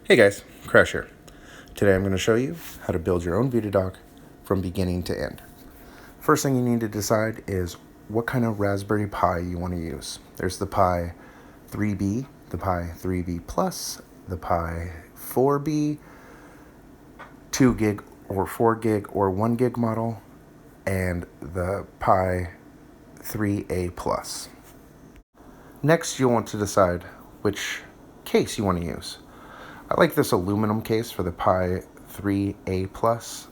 Hey guys, Crash here. Today I'm going to show you how to build your own VitaDock from beginning to end. First thing you need to decide is what kind of Raspberry Pi you want to use. There's the Pi 3B, the Pi 3B Plus, the Pi 4B, 2 gig or 4 gig or 1 gig model, and the Pi 3A Plus. Next, you'll want to decide which case you want to use. I like this aluminum case for the Pi 3A Plus.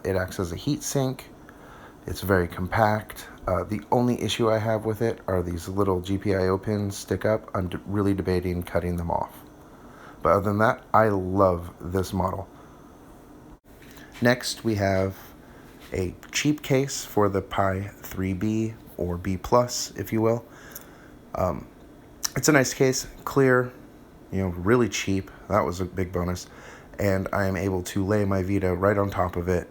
It acts as a heat sink. It's very compact. The only issue I have with it are these little GPIO pins stick up. I'm really debating cutting them off. But other than that, I love this model. Next, we have a cheap case for the Pi 3B or B Plus, if you will. It's a nice case, clear, really cheap. That was a big bonus. And I am able to lay my Vita right on top of it.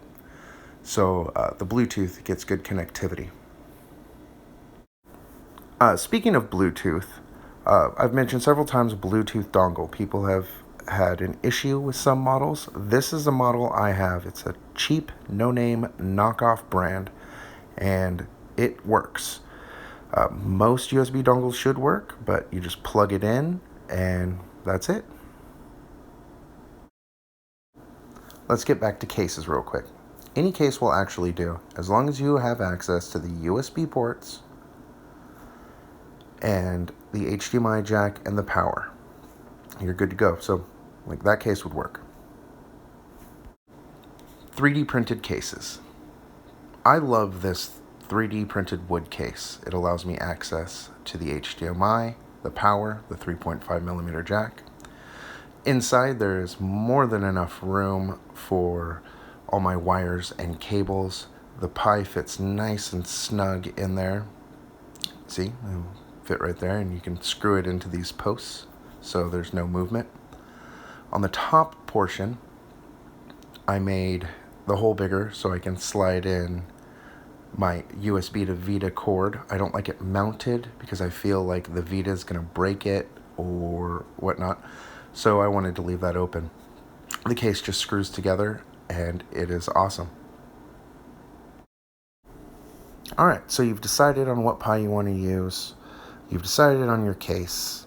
So the Bluetooth gets good connectivity. Speaking of Bluetooth, I've mentioned several times Bluetooth dongle. People have had an issue with some models. This is a model I have. It's a cheap, no-name, knockoff brand, and it works. Most USB dongles should work, but you just plug it in, and that's it. Let's get back to cases real quick. Any case will actually do, as long as you have access to the USB ports and the HDMI jack and the power. You're good to go. So, that case would work. 3D printed cases. I love this 3D printed wood case. It allows me access to the HDMI, the power, the 3.5mm jack. Inside there is more than enough room for all my wires and cables. The Pi fits nice and snug in there. See, it'll fit right there, and you can screw it into these posts so there's no movement. On the top portion, I made the hole bigger so I can slide in my USB to Vita cord. I don't like it mounted because I feel like the Vita is going to break it or whatnot. So I wanted to leave that open. The case just screws together and it is awesome. Alright, so you've decided on what Pi you want to use. You've decided on your case.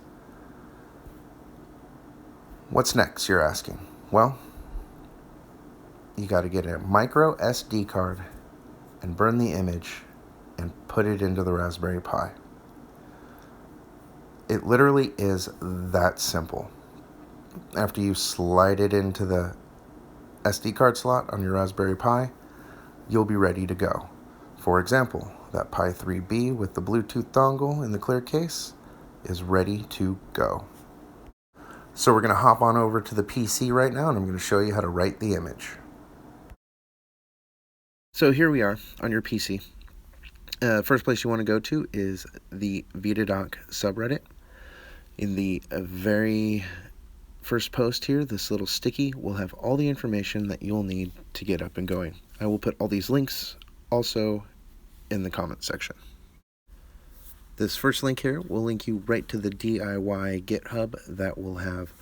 What's next, you're asking? Well, you got to get a micro SD card and burn the image and put it into the Raspberry Pi. It literally is that simple. After you slide it into the SD card slot on your Raspberry Pi, you'll be ready to go. For example, that Pi 3B with the Bluetooth dongle in the clear case is ready to go. So we're going to hop on over to the PC right now, and I'm going to show you how to write the image. So here we are on your PC. First place you want to go to is the VitaDock subreddit. In the very first post here, this little sticky will have all the information that you'll need to get up and going. I will put all these links also in the comment section. This first link here will link you right to the DIY GitHub that will have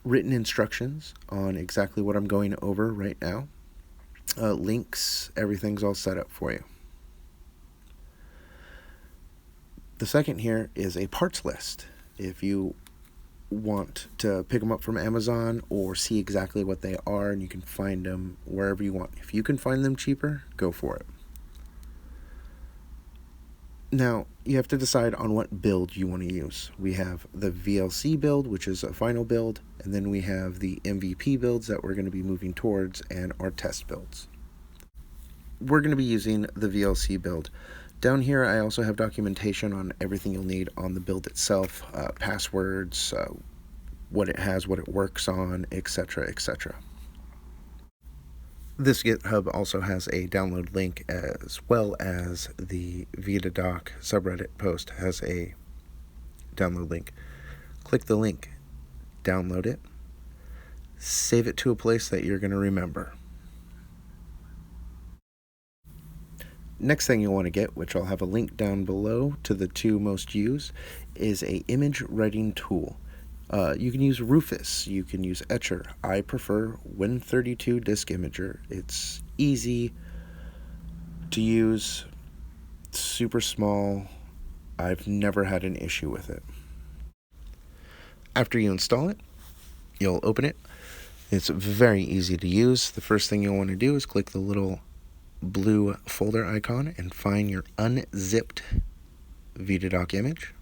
written instructions on exactly what I'm going over right now. Links, everything's all set up for you. The second here is a parts list. If you want to pick them up from Amazon or see exactly what they are, and you can find them wherever you want. If you can find them cheaper, go for it. Now, you have to decide on what build you want to use. We have the VLC build, which is a final build, and then we have the MVP builds that we're going to be moving towards and our test builds. We're going to be using the VLC build. Down here, I also have documentation on everything you'll need on the build itself, passwords, what it has, what it works on, etc., etc. This GitHub also has a download link, as well as the VitaDock subreddit post has a download link. Click the link, download it, save it to a place that you're going to remember. Next thing you'll want to get, which I'll have a link down below to the two most used, is a image writing tool. You can use Rufus, you can use Etcher. I prefer Win32 Disk Imager. It's easy to use, super small. I've never had an issue with it. After you install it, you'll open it. It's very easy to use. The first thing you'll want to do is click the little blue folder icon and find your unzipped VitaDock image.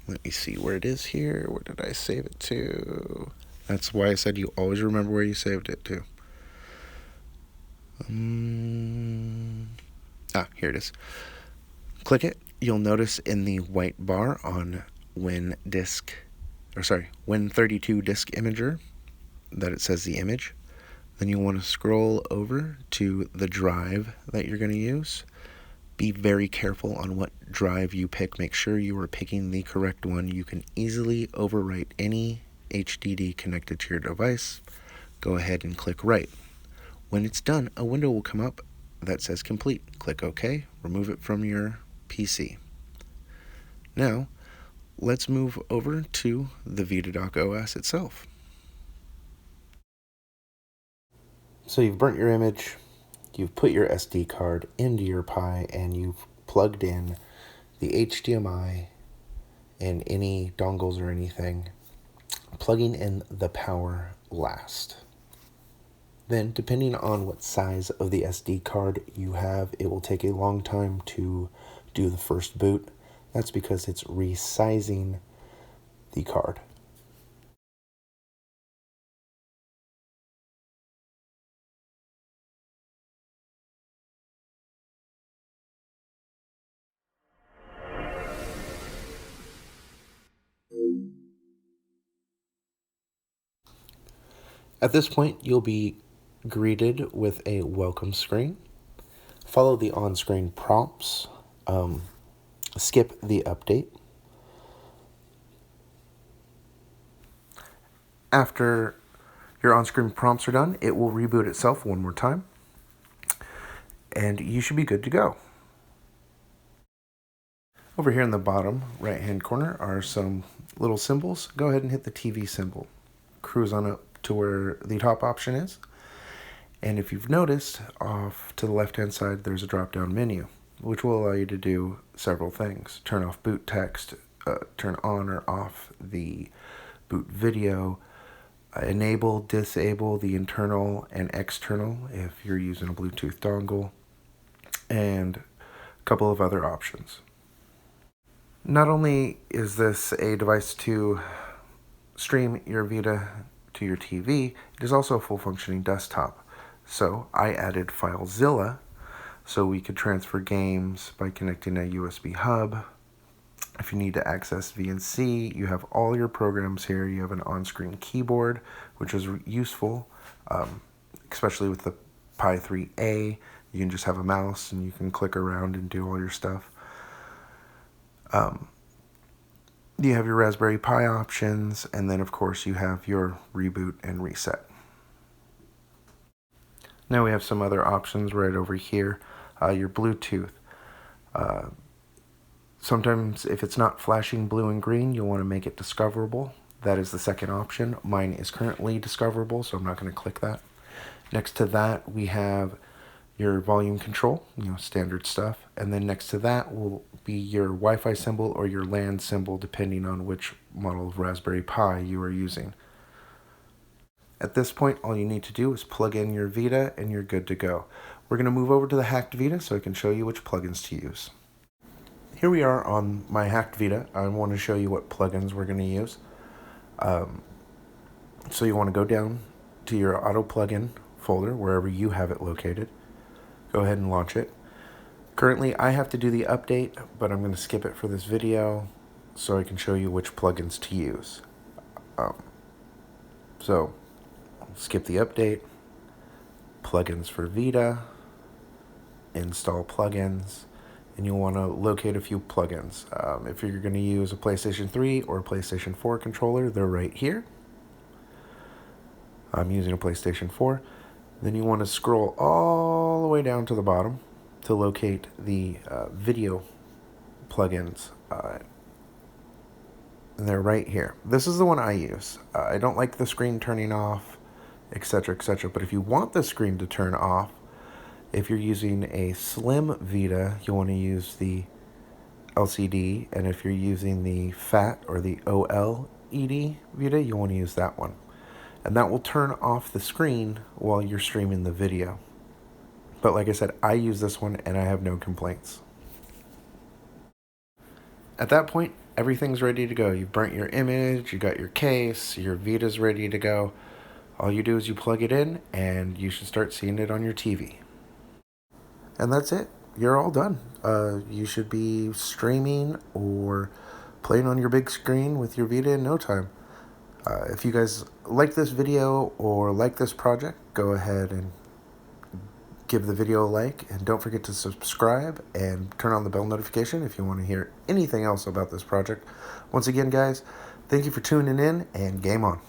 Let me see where it is here. Where did I save it to? That's why I said you always remember where you saved it to. Here it is. Click it. You'll notice in the white bar on Win32 Disk Imager that it says the image. Then you want to scroll over to the drive that you're going to use. Be very careful on what drive you pick. Make sure you are picking the correct one. You can easily overwrite any HDD connected to your device. Go ahead and click write. When it's done, a window will come up that says complete. Click OK. Remove it from your PC. Now, let's move over to the VitaDock OS itself. So you've burnt your image, you've put your SD card into your Pi, and you've plugged in the HDMI and any dongles or anything, plugging in the power last. Then, depending on what size of the SD card you have, it will take a long time to do the first boot. That's because it's resizing the card. At this point, you'll be greeted with a welcome screen. Follow the on-screen prompts. Skip the update. After your on-screen prompts are done, it will reboot itself one more time, and you should be good to go. Over here in the bottom right-hand corner are some little symbols. Go ahead and hit the TV symbol. Cruise on up to where the top option is. And if you've noticed, off to the left-hand side, there's a drop-down menu, which will allow you to do several things. Turn off boot text, turn on or off the boot video, enable, disable the internal and external if you're using a Bluetooth dongle, and a couple of other options. Not only is this a device to stream your Vita to your TV, it is also a full-functioning desktop. So I added FileZilla so we could transfer games by connecting a USB hub. If you need to access VNC, you have all your programs here. You have an on-screen keyboard, which is useful, especially with the Pi 3A. You can just have a mouse and you can click around and do all your stuff. You have your Raspberry Pi options, and then of course you have your reboot and reset. Now we have some other options right over here. Your Bluetooth. Sometimes if it's not flashing blue and green, you'll want to make it discoverable. That is the second option. Mine is currently discoverable, so I'm not going to click that. Next to that, we have your volume control, standard stuff. And then next to that will be your Wi-Fi symbol or your LAN symbol, depending on which model of Raspberry Pi you are using. At this point, all you need to do is plug in your Vita and you're good to go. We're going to move over to the hacked Vita so I can show you which plugins to use. Here we are on my hacked Vita. I want to show you what plugins we're going to use. So you want to go down to your auto plugin folder, wherever you have it located. Go ahead and launch it. Currently, I have to do the update, but I'm going to skip it for this video so I can show you which plugins to use. So, skip the update, plugins for Vita, install plugins, and you'll want to locate a few plugins. If you're going to use a PlayStation 3 or a PlayStation 4 controller, they're right here. I'm using a PlayStation 4. Then you want to scroll all the way down to the bottom to locate the video plugins. and they're right here. This is the one I use. I don't like the screen turning off, etc., etc. But if you want the screen to turn off, if you're using a slim Vita, you'll want to use the LCD, and if you're using the fat or the OLED Vita, you'll want to use that one. And that will turn off the screen while you're streaming the video. But like I said, I use this one and I have no complaints. At that point, everything's ready to go. You've burnt your image, you got your case, your Vita's ready to go. All you do is you plug it in and you should start seeing it on your TV. And that's it. You're all done. You should be streaming or playing on your big screen with your Vita in no time. If you guys like this video or like this project, go ahead and give the video a like, and don't forget to subscribe and turn on the bell notification if you want to hear anything else about this project. Once again, guys, thank you for tuning in, and game on.